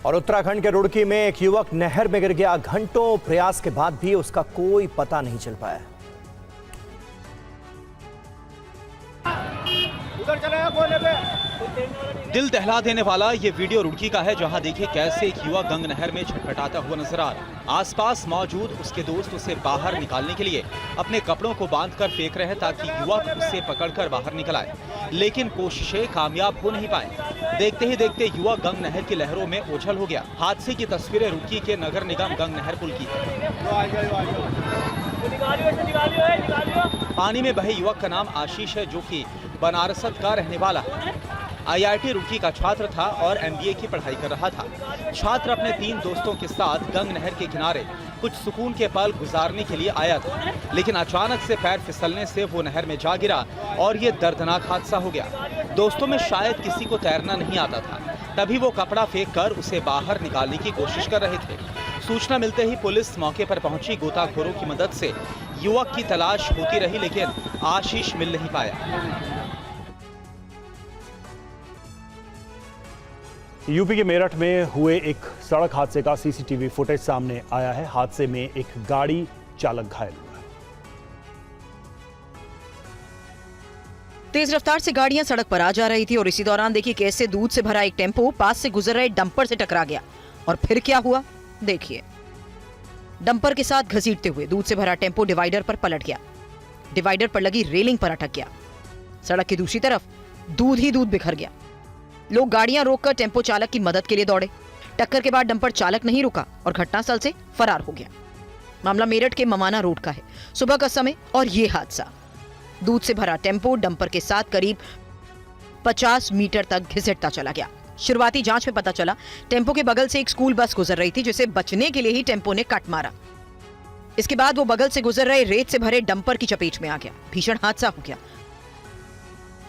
और उत्तराखंड के रुड़की में एक युवक नहर में गिर गया। घंटों प्रयास के बाद भी उसका कोई पता नहीं चल पाया। दिल दहला देने वाला ये वीडियो रुड़की का है, जहां देखिए कैसे एक युवक गंग नहर में छटपटाता हुआ नजर आ रहा। आसपास मौजूद उसके दोस्त उसे बाहर निकालने के लिए अपने कपड़ों को बांधकर फेंक रहे हैं ताकि युवक उसे पकड़कर बाहर निकल आए, लेकिन कोशिशें कामयाब हो नहीं पाई। देखते ही देखते युवक गंग नहर की लहरों में ओझल हो गया। हादसे की तस्वीरें रुड़की के नगर निगम गंग नहर पुल की। पानी में बहे युवक का नाम आशीष है, जो कि बनारस का रहने वाला है। IIT रुड़की का छात्र था और MBA की पढ़ाई कर रहा था। छात्र अपने 3 दोस्तों के साथ गंग नहर के किनारे कुछ सुकून के पल गुजारने के लिए आया था, लेकिन अचानक से पैर फिसलने से वो नहर में जा गिरा और ये दर्दनाक हादसा हो गया। दोस्तों में शायद किसी को तैरना नहीं आता था, तभी वो कपड़ा फेंक कर उसे बाहर निकालने की कोशिश कर रहे थे। सूचना मिलते ही पुलिस मौके पर पहुंची। गोताखोरों की मदद से युवक की तलाश होती रही, लेकिन आशीष मिल नहीं पाया। यूपी के मेरठ में हुए एक सड़क हादसे का CCTV फुटेज सामने आया है। हादसे में एक गाड़ी चालक घायल हुआ है। तेज रफ्तार से गाड़ियां सड़क पर आ जा रही थी और इसी दौरान देखिए कैसे दूध से भरा एक टेम्पो पास से गुजर रहे डंपर से टकरा गया। और फिर क्या हुआ देखिए। डंपर के साथ घसीटते हुए दूध से भरा टेम्पो डिवाइडर पर पलट गया। डिवाइडर पर लगी रेलिंग पर अटक गया। सड़क की दूसरी तरफ दूध ही दूध बिखर गया। लोग गाड़ियां रोककर टेम्पो चालक की मदद के लिए दौड़े। टक्कर के बाद डंपर चालक नहीं रुका और घटनास्थल से फरार हो गया। मामला मेरठ के ममाना रोड का है। सुबह का समय और ये हादसा। दूध से भरा टेम्पो डंपर के साथ करीब 50 मीटर तक घिसटता चला गया। शुरुआती जांच में पता चला टेम्पो के बगल से एक स्कूल बस गुजर रही थी, जिसे बचने के लिए ही टेम्पो ने कट मारा। इसके बाद वो बगल से गुजर रहे रेत से भरे डंपर की चपेट में आ गया। भीषण हादसा हो गया।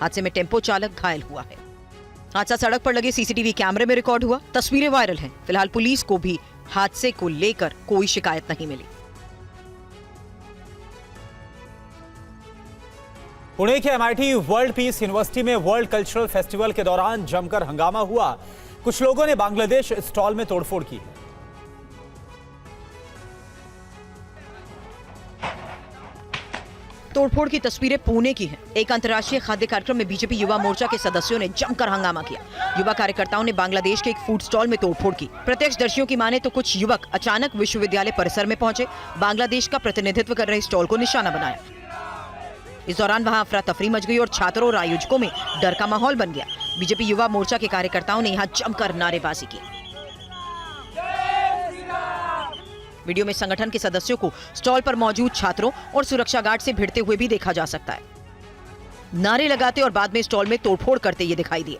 हादसे में टेम्पो चालक घायल हुआ है। हादसा सड़क पर लगे CCTV कैमरे में रिकॉर्ड हुआ। तस्वीरें वायरल हैं। फिलहाल पुलिस को भी हादसे को लेकर कोई शिकायत नहीं मिली। पुणे के MIT वर्ल्ड पीस यूनिवर्सिटी में वर्ल्ड कल्चरल फेस्टिवल के दौरान जमकर हंगामा हुआ। कुछ लोगों ने बांग्लादेश स्टॉल में तोड़फोड़ की। तोड़फोड़ की तस्वीरें पुणे की हैं। एक अंतर्राष्ट्रीय खाद्य कार्यक्रम में बीजेपी युवा मोर्चा के सदस्यों ने जमकर हंगामा किया। युवा कार्यकर्ताओं ने बांग्लादेश के एक फूड स्टॉल में तोड़फोड़ की। प्रत्यक्षदर्शियों की माने तो कुछ युवक अचानक विश्वविद्यालय परिसर में पहुंचे, बांग्लादेश का प्रतिनिधित्व कर रहे स्टॉल को निशाना बनाया। इस दौरान वहां अफरा तफरी मच गई और छात्रों और आयोजकों में डर का माहौल बन गया। बीजेपी युवा मोर्चा के कार्यकर्ताओं ने यहां जमकर नारेबाजी की। वीडियो में संगठन के सदस्यों को स्टॉल पर मौजूद छात्रों और सुरक्षा गार्ड से भिड़ते हुए भी देखा जा सकता है। नारे लगाते और बाद में स्टॉल में तोड़फोड़ करते ये दिखाई दिए।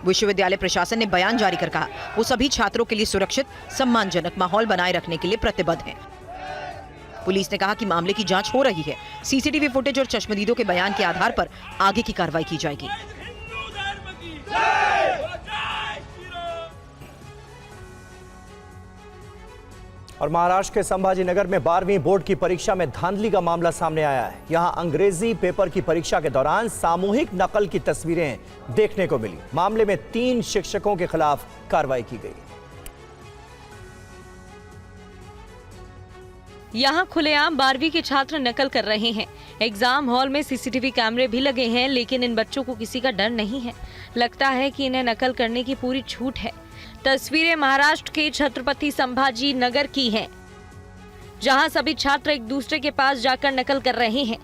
विश्वविद्यालय प्रशासन ने बयान जारी कर कहा वो सभी छात्रों के लिए सुरक्षित सम्मानजनक माहौल बनाए रखने के लिए प्रतिबद्ध है। पुलिस ने कहा कि मामले की जांच हो रही है। CCTV फुटेज और चश्मदीदों के बयान के आधार पर आगे की कार्रवाई की जाएगी। और महाराष्ट्र के संभाजीनगर में 12वीं बोर्ड की परीक्षा में धांधली का मामला सामने आया है। यहां अंग्रेजी पेपर की परीक्षा के दौरान सामूहिक नकल की तस्वीरें देखने को मिली। मामले में 3 शिक्षकों के खिलाफ कार्रवाई की गई। यहाँ खुलेआम 12वीं के छात्र नकल कर रहे हैं। एग्जाम हॉल में CCTV कैमरे भी लगे हैं, लेकिन इन बच्चों को किसी का डर नहीं है। लगता है कि इन्हें नकल करने की पूरी छूट है। तस्वीरें महाराष्ट्र के छत्रपति संभाजी नगर की हैं, जहां सभी छात्र एक दूसरे के पास जाकर नकल कर रहे हैं।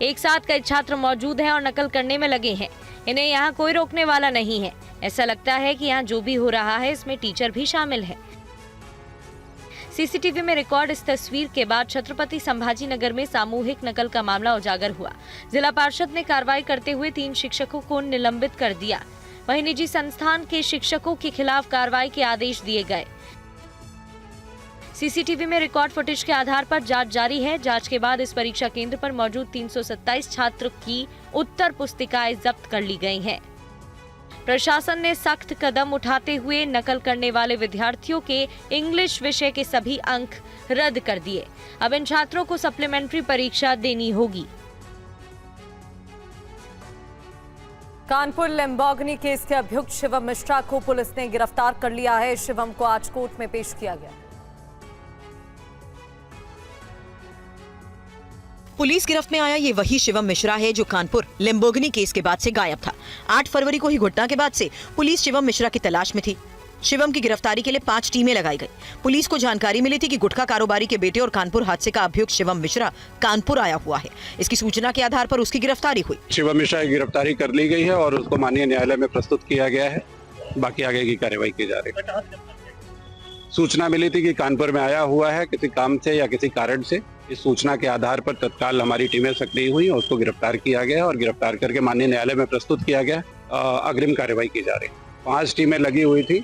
एक साथ कई छात्र मौजूद हैं और नकल करने में लगे हैं। इन्हें यहाँ कोई रोकने वाला नहीं है। ऐसा लगता है कि यहाँ जो भी हो रहा है इसमें टीचर भी शामिल है। CCTV में रिकॉर्ड इस तस्वीर के बाद छत्रपति संभाजी नगर में सामूहिक नकल का मामला उजागर हुआ। जिला पार्षद ने कार्रवाई करते हुए 3 शिक्षकों को निलंबित कर दिया। वहीं निजी संस्थान के शिक्षकों के खिलाफ कार्रवाई के आदेश दिए गए। CCTV में रिकॉर्ड फुटेज के आधार पर जांच जारी है। जांच के बाद इस परीक्षा केंद्र पर मौजूद 327 छात्रों की उत्तर पुस्तिकाएं जब्त कर ली गई हैं। प्रशासन ने सख्त कदम उठाते हुए नकल करने वाले विद्यार्थियों के इंग्लिश विषय के सभी अंक रद्द कर दिए। अब इन छात्रों को सप्लीमेंट्री परीक्षा देनी होगी। कानपुर लैम्बोर्गिनी केस के अभियुक्त शिवम मिश्रा को पुलिस ने गिरफ्तार कर लिया है। शिवम को आज कोर्ट में पेश किया गया। पुलिस गिरफ्त में आया ये वही शिवम मिश्रा है जो कानपुर लैम्बोर्गिनी केस के बाद से गायब था। 8 फरवरी को ही घटना के बाद से पुलिस शिवम मिश्रा की तलाश में थी। शिवम की गिरफ्तारी के लिए 5 टीमें लगाई गई। पुलिस को जानकारी मिली थी कि गुटखा कारोबारी के बेटे और कानपुर हादसे का अभियुक्त शिवम मिश्रा कानपुर आया हुआ है। इसकी सूचना के आधार पर उसकी गिरफ्तारी हुई। शिवम मिश्रा की गिरफ्तारी कर ली गई है और उसको माननीय न्यायालय में प्रस्तुत किया गया है। बाकी आगे की कार्रवाई की जा रही है। सूचना मिली थी कि कानपुर में आया हुआ है किसी काम से या किसी कारण से। इस सूचना के आधार पर तत्काल हमारी टीमें सक्रिय हुई और उसको गिरफ्तार किया गया और गिरफ्तार करके माननीय न्यायालय में प्रस्तुत किया गया। अग्रिम कार्रवाई की जा रही है। 5 टीमें लगी हुई थी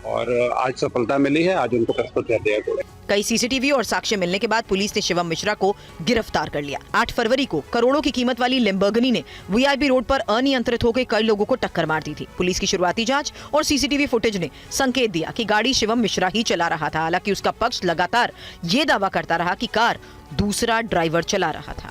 और आज सफलता मिली है। आज उनको प्रस्तुत कर दिया गया। कई सीसीटीवी और साक्ष्य मिलने के बाद पुलिस ने शिवम मिश्रा को गिरफ्तार कर लिया। 8 फरवरी को करोड़ों की कीमत वाली लैम्बोर्गिनी ने वीआईपी रोड पर अनियंत्रित होकर कई लोगों को टक्कर मार दी थी। पुलिस की शुरुआती जांच और सीसीटीवी फुटेज ने संकेत दिया कि गाड़ी शिवम मिश्रा ही चला रहा था। हालांकि उसका पक्ष लगातार ये दावा करता रहा कि कार दूसरा ड्राइवर चला रहा था।